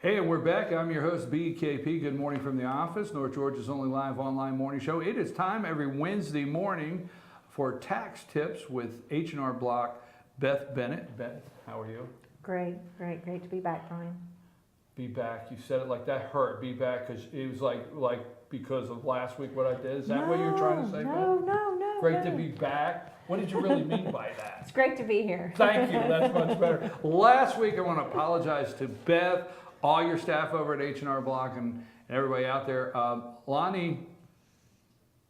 Hey, and we're back. I'm your host, BKP. Good morning from the office, North Georgia's only live online morning show. It is time every Wednesday morning for tax tips with H&R Block, Beth Bennett. Beth, how are you? Great to be back, Brian. Be back. You said it like that hurt. Be back because it was like because of last week what I did. Is that what you were trying to say, No. Great to be back. What did you really mean by that? It's great to be here. Thank you. That's much better. Last week, I want to apologize to Beth, all your staff over at H&R Block, and everybody out there. Lonnie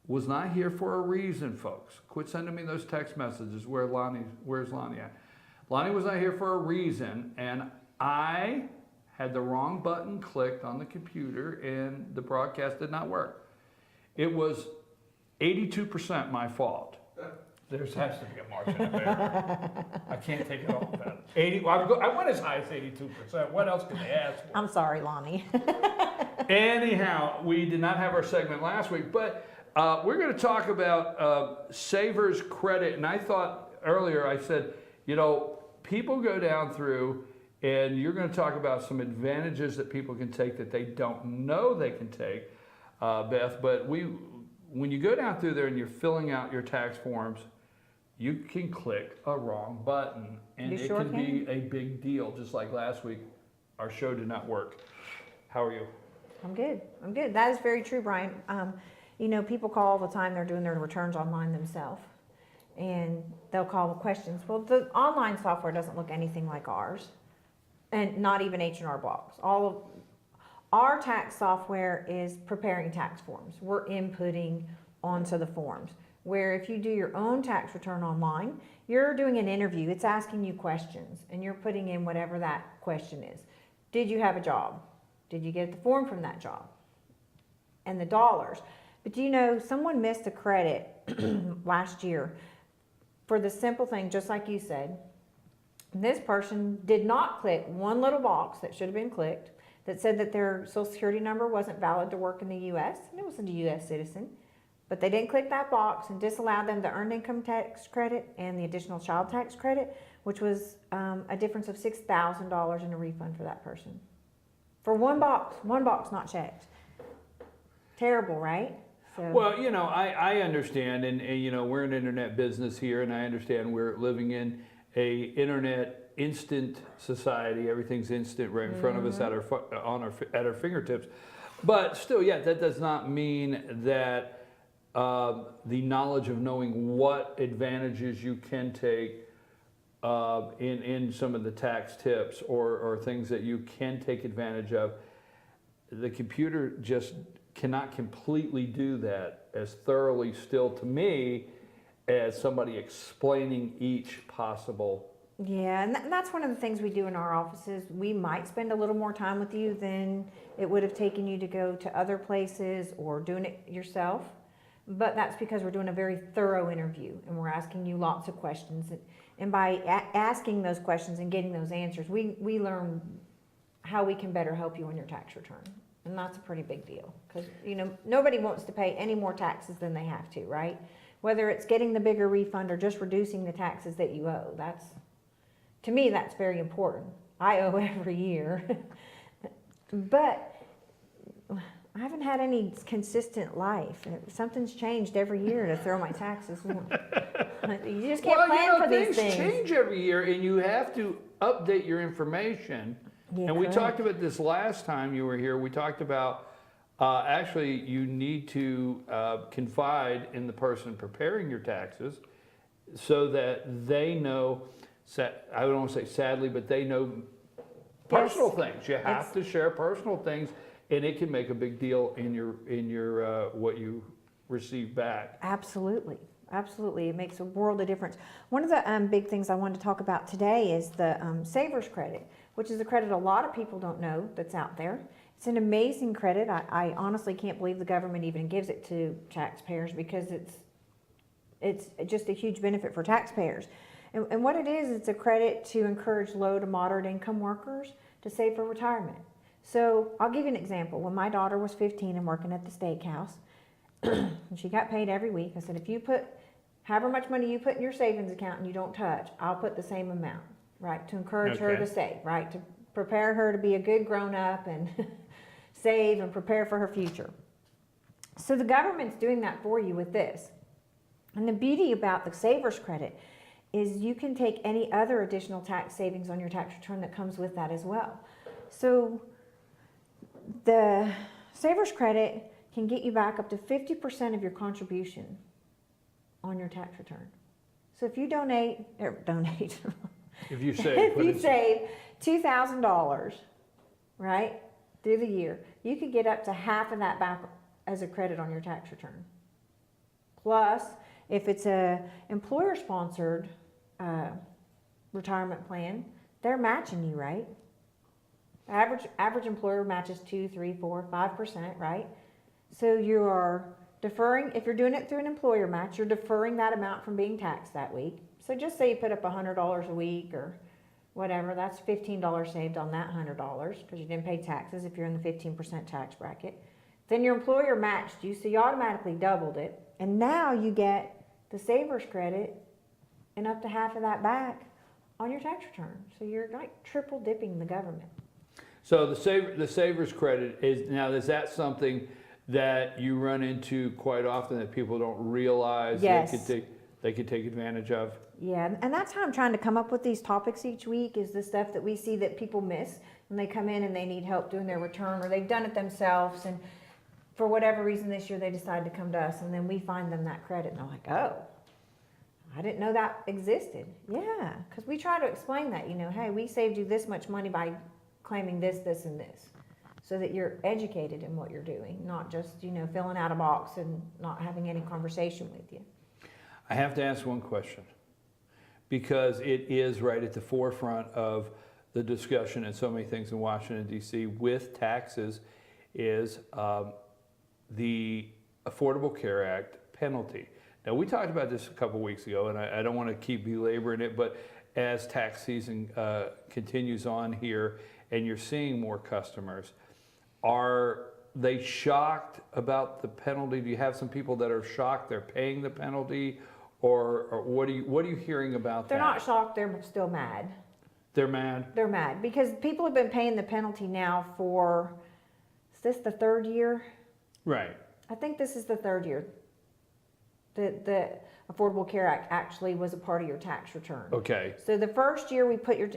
was not here for a reason, folks. Quit sending me those text messages. Where's Lonnie at? Lonnie was not here for a reason, and I had the wrong button clicked on the computer, and the broadcast did not work. It was 82% my fault. There has to be a margin of error. I can't take it off that. 80. I went as high as 82%. What else can they ask for? I'm sorry, Lonnie. Anyhow, we did not have our segment last week, but we're going to talk about Savers Credit. And I thought earlier, I said, you know, people go down through, and you're going to talk about some advantages that people can take that they don't know they can take, Beth. But when you go down through there and you're filling out your tax forms, you can click a wrong button, and it can be a big deal. Just like last week, our show did not work. How are you? I'm good. That is very true, Brian. You know, people call all the time. They're doing their returns online themselves, and they'll call with questions. Well, the online software doesn't look anything like ours, and not even H&R Blocks. All of our tax software is preparing tax forms. We're inputting onto the forms. Where if you do your own tax return online, you're doing an interview. It's asking you questions, and you're putting in whatever that question is. Did you have a job? Did you get the form from that job? And the dollars. But do you know, someone missed a credit last year for the simple thing, just like you said. This person did not click one little box that should have been clicked that said that their Social Security number wasn't valid to work in the U.S., and it was a U.S. citizen. But they didn't click that box and disallowed them the earned income tax credit and the additional child tax credit, which was a difference of $6,000 in a refund for that person. For one box not checked. Terrible, right? So. Well, you know, I understand, and you know, we're an internet business here, and I understand we're living in a internet instant society. Everything's instant right in front of us at our fingertips. But still, yeah, that does not mean that the knowledge of knowing what advantages you can take in some of the tax tips or things that you can take advantage of, the computer just cannot completely do that as thoroughly still to me as somebody explaining each possible. Yeah, and that's one of the things we do in our offices. We might spend a little more time with you than it would have taken you to go to other places or doing it yourself. But that's because we're doing a very thorough interview, and we're asking you lots of questions. And by asking those questions and getting those answers, we learn how we can better help you on your tax return. And that's a pretty big deal, because you know, nobody wants to pay any more taxes than they have to, right? Whether it's getting the bigger refund or just reducing the taxes that you owe. To me, that's very important. I owe every year. But I haven't had any consistent life. Something's changed every year to throw my taxes. You just can't plan for these things. Things change every year, and you have to update your information. Yeah, and we talked about this last time you were here. We talked about actually you need to confide in the person preparing your taxes so that they know, I don't want to say sadly, but they know personal things. You have to share personal things. And it can make a big deal in your what you receive back. Absolutely. It makes a world of difference. One of the big things I wanted to talk about today is the Savers Credit, which is a credit a lot of people don't know that's out there. It's an amazing credit. I honestly can't believe the government even gives it to taxpayers, because it's just a huge benefit for taxpayers. And what it is, it's a credit to encourage low to moderate income workers to save for retirement. So I'll give you an example. When my daughter was 15 and working at the steakhouse, and she got paid every week, I said, if you put however much money you put in your savings account and you don't touch, I'll put the same amount, right? To encourage her to save, right? prepare her to be a good grown-up and save and prepare for her future. So the government's doing that for you with this. And the beauty about the Savers Credit is you can take any other additional tax savings on your tax return that comes with that as well. So the Savers Credit can get you back up to 50% of your contribution on your tax return. So if you If you save, if you save $2,000, right, through the year, you could get up to half of that back as a credit on your tax return. Plus, if it's a employer-sponsored retirement plan, they're matching you, right? Average employer matches 2, 3, 4, 5%, right? So you are deferring, if you're doing it through an employer match, you're deferring that amount from being taxed that week. So just say you put up $100 a week or whatever, that's $15 saved on that $100 because you didn't pay taxes if you're in the 15% tax bracket. Then your employer matched you, so you automatically doubled it. And now you get the Savers Credit and up to half of that back on your tax return. So you're like triple dipping the government. So the Savers Credit is that something that you run into quite often that people don't realize Yes. they could take advantage of? Yeah, and that's how I'm trying to come up with these topics each week, is the stuff that we see that people miss when they come in and they need help doing their return, or they've done it themselves, and for whatever reason this year they decide to come to us, and then we find them that credit, and they're like, oh, I didn't know that existed. Yeah, because we try to explain that, hey, we saved you this much money by claiming this, this, and this, so that you're educated in what you're doing, not just, filling out a box and not having any conversation with you. I have to ask one question, because it is right at the forefront of the discussion and so many things in Washington, D.C. with taxes, is the Affordable Care Act penalty. Now, we talked about this a couple weeks ago, and I don't want to keep belaboring it, but as tax season continues on here and you're seeing more customers, are they shocked about the penalty? Do you have some people that are shocked they're paying the penalty? Or what are you hearing about They're that? not shocked, they're still mad. They're mad? They're mad because people have been paying the penalty now for, is this the third year? Right. I think this is the third year. The Affordable Care Act actually was a part of your tax return. Okay. So the first year we put your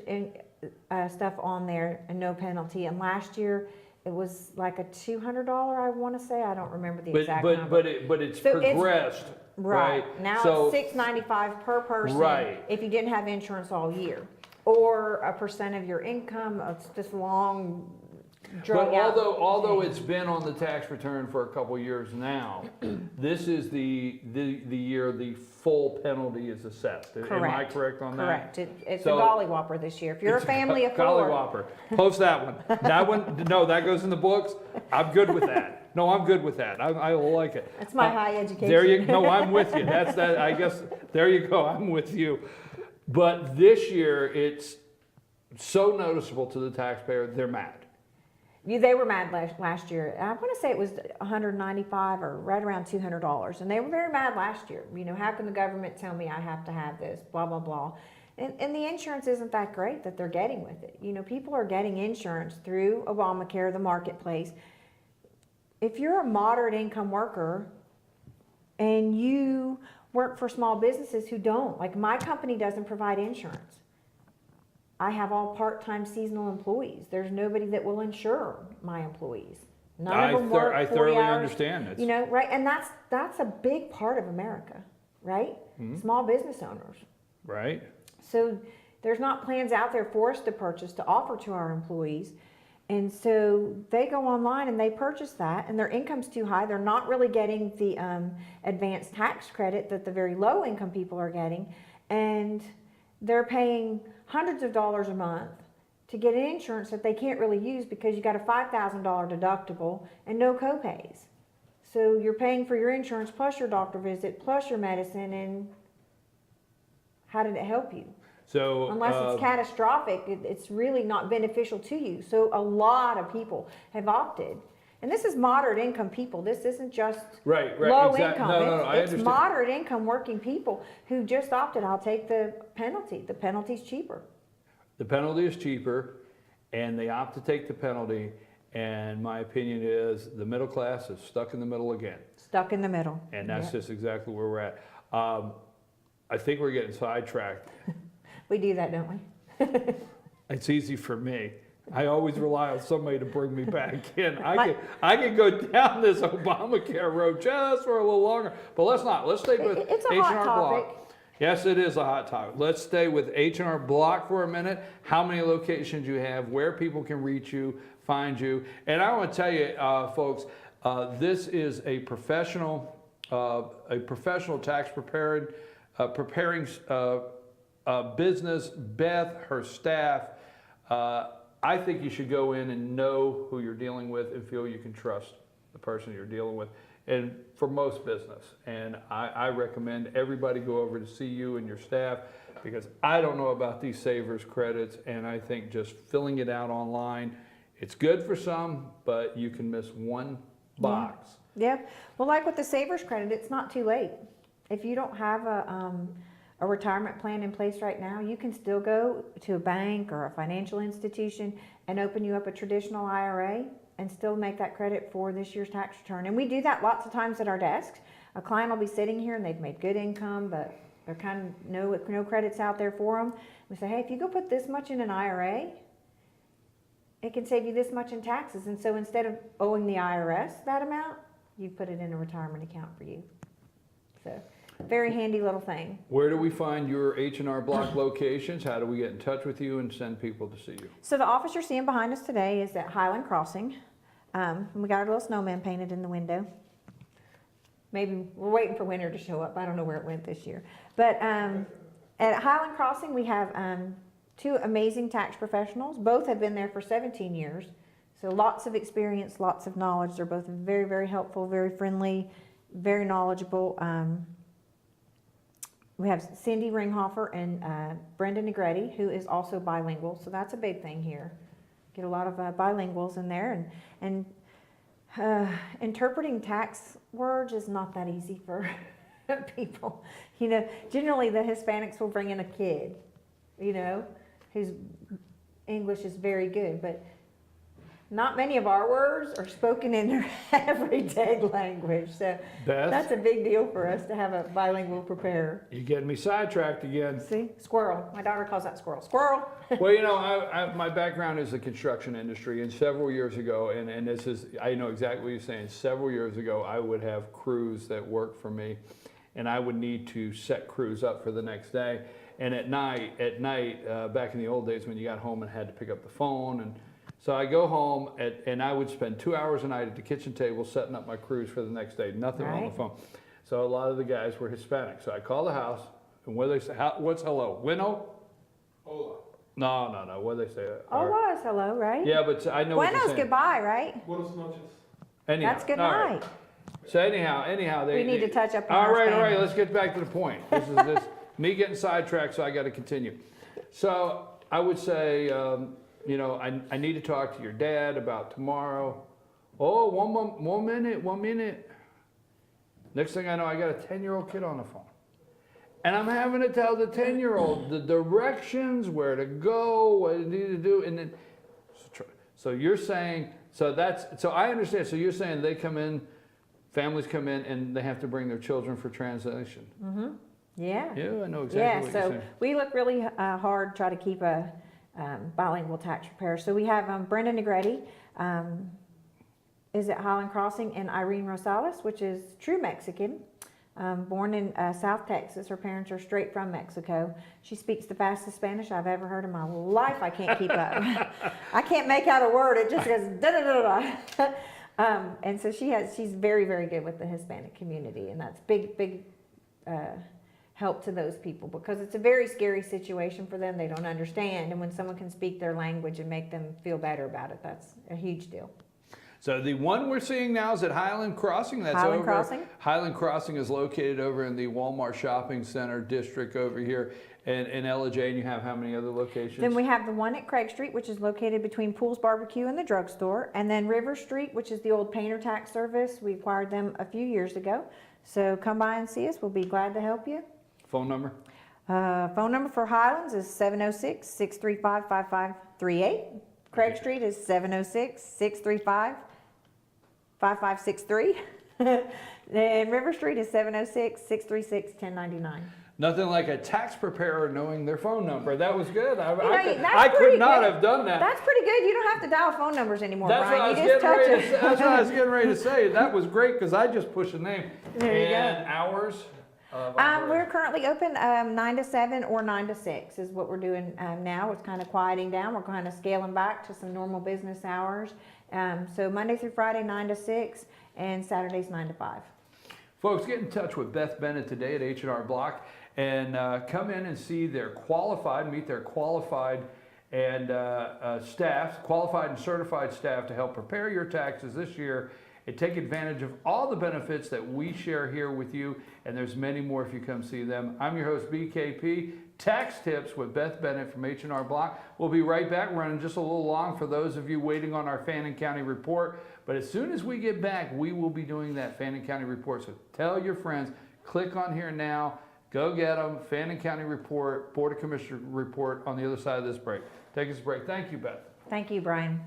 stuff on there and no penalty, and last year it was like a $200, I want to say. I don't remember the exact number. But it's So progressed. Right. Now So, it's $6.95 per person Right. if you didn't have insurance all year. Or a percent of your income. It's this long, but drug out although thing. it's been on the tax return for a couple years now, this is the year the full penalty is assessed. Am I correct on that? Correct. It's So- a gollywhopper this year. If you're a It's family of Golly four. whopper. Post that one. That one, no, that goes in the books. I'm good with that. No, I'm good with that. I like it. That's my high education. There you no, I'm with you. That's that. I guess there you go. I'm with you. But this year, it's so noticeable to the taxpayer. They're mad. They were mad last year. I want to say it was $195 or right around $200, and they were very mad last year. How can the government tell me I have to have this? Blah blah blah. And the insurance isn't that great that they're getting with it. People are getting insurance through Obamacare, the marketplace. If you're a moderate income worker and you work for small businesses who don't, like my company doesn't provide insurance. I have all part-time seasonal employees. There's nobody that will insure my employees. None of them work 40 I thoroughly hours. understand it. Right? And that's a big part of America, right? Mm-hmm. Small business owners. Right. So there's not plans out there for us to purchase to offer to our employees. And so they go online and they purchase that, and their income's too high. They're not really getting the advanced tax credit that the very low income people are getting. And they're paying hundreds of dollars a month to get an insurance that they can't really use because you got a $5,000 deductible and no copays. So you're paying for your insurance plus your doctor visit plus your medicine, and how did it help you? So Unless it's catastrophic, it's really not beneficial to you. So a lot of people have opted. And this is moderate income people. This isn't just right, low exactly. income. No, I It's understand. moderate income working people who just opted, I'll take the penalty. The penalty's cheaper. The penalty is cheaper, and they opt to take the penalty. And my opinion is the middle class is stuck in the middle again. Stuck in the middle. And that's Yep. just exactly where we're at. I think we're getting sidetracked. We do that, don't we? It's easy for me. I always rely on somebody to bring me back in. I can go down this Obamacare road just for a little longer, but let's not. Let's stay with It's a H&R hot topic. Block. Yes, it is a hot topic. Let's stay with H&R Block for a minute. How many locations you have, where people can reach you, find you. And I want to tell you, folks, this is a professional tax preparing business. Beth, her staff, I think you should go in and know who you're dealing with and feel you can trust the person you're dealing with. And for most business, and I recommend everybody go over to see you and your staff, because I don't know about these savers credits, and I think just filling it out online, it's good for some, but you can miss one box. Yeah. Well, like with the Savers credit, it's not too late. If you don't have a retirement plan in place right now, you can still go to a bank or a financial institution and open you up a traditional IRA and still make that credit for this year's tax return. And we do that lots of times at our desks. A client will be sitting here and they've made good income, but they're kind of no credits out there for them. We say, hey, if you go put this much in an IRA, it can save you this much in taxes. And so instead of owing the IRS that amount, you put it in a retirement account for you. So very handy little thing. Where do we find your H&R Block locations? How do we get in touch with you and send people to see you? So the office you're seeing behind us today is at Highland Crossing. We got our little snowman painted in the window. Maybe we're waiting for winter to show up. I don't know where it went this year. But at Highland Crossing, we have two amazing tax professionals. Both have been there for 17 years. So lots of experience, lots of knowledge. They're both very, very helpful, very friendly, very knowledgeable. We have Cindy Ringhofer and Brenda Negretti, who is also bilingual. So that's a big thing here. Get a lot of bilinguals in there. And interpreting tax words is not that easy for people. You know, generally the Hispanics will bring in a kid, you know, whose English is very good, but not many of our words are spoken in their everyday language. So Beth? That's a big deal for us to have a bilingual preparer. You're getting me sidetracked again. See? Squirrel. My daughter calls that squirrel. Squirrel! Well, you know, my background is the construction industry, and several years ago, and this is, I know exactly what you're saying, several years ago, I would have crews that worked for me, and I would need to set crews up for the next day. And at night, back in the old days when you got home and had to pick up the phone, and so I go home and I would spend 2 hours a night at the kitchen table setting up my crews for the next day, nothing on the Right. phone. So a lot of the guys were Hispanic. So I call the house, and what do they say? What's hello? Bueno? Hola. No. What do they say? Oh, was hello, right? Yeah, but I know what you're Bueno's saying. goodbye, right? Buenas noches. Anyhow, That's good all right. night. So anyhow, We need to touch up on All our right, Spanish. let's get back to the point. This is me getting sidetracked, so I got to continue. So I would say, you know, I need to talk to your dad about tomorrow. Oh, one minute. Next thing I know, I got a 10-year-old kid on the phone. And I'm having to tell the 10-year-old the directions, where to go, what you need to do. And then, so you're saying, so I understand. So you're saying they come in, families come in, and they have to bring their children for translation. Mm-hmm. Yeah. Yeah, I know exactly what Yeah, you're so saying. we look really hard, try to keep a bilingual tax preparer. So we have Brenda Negretti is at Highland Crossing, and Irene Rosales, which is true Mexican, born in South Texas. Her parents are straight from Mexico. She speaks the fastest Spanish I've ever heard in my life. I can't keep up. I can't make out a word. It just goes da-da-da-da. And so she's very, very good with the Hispanic community, and that's big help to those people, because it's a very scary situation for them. They don't understand, and when someone can speak their language and make them feel better about it, that's a huge deal. So the one we're seeing now is at Highland Crossing. That's Highland over. Crossing? Highland Crossing is located over in the Walmart Shopping Center district over here. And Ella Jane, you have how many other locations? Then we have the one at Craig Street, which is located between Pools Barbecue and the drugstore, and then River Street, which is the old Painter Tax Service. We acquired them a few years ago. So come by and see us. We'll be glad to help you. Phone number? Phone number for Highlands is 706-635-5538. Craig Street is 706-635-5563. And River Street is 706-636-1099. Nothing like a tax preparer knowing their phone number. That was good. I that's could pretty not good. have done that. That's pretty good. You don't have to dial phone numbers anymore, That's what, I Brian. was You just getting touch ready to it. say, that's what I was getting ready to say. That was great because I just pushed a name. There you go. And hours of We're operation. currently open 9 to 7 or 9 to 6 is what we're doing now. It's kind of quieting down. We're kind of scaling back to some normal business hours. So Monday through Friday, 9 to 6, and Saturdays, 9 to 5. Folks, get in touch with Beth Bennett today at H&R Block and come in and see their meet their qualified and staff, qualified and certified staff to help prepare your taxes this year and take advantage of all the benefits that we share here with you. And there's many more if you come see them. I'm your host, BKP. Tax Tips with Beth Bennett from H&R Block. We'll be right back. We're running just a little long for those of you waiting on our Fannin County report. But as soon as we get back, we will be doing that Fannin County report. So tell your friends, click on here now, go get them. Fannin County report, Board of Commissioners report on the other side of this break. Take us a break. Thank you, Beth. Thank you, Brian.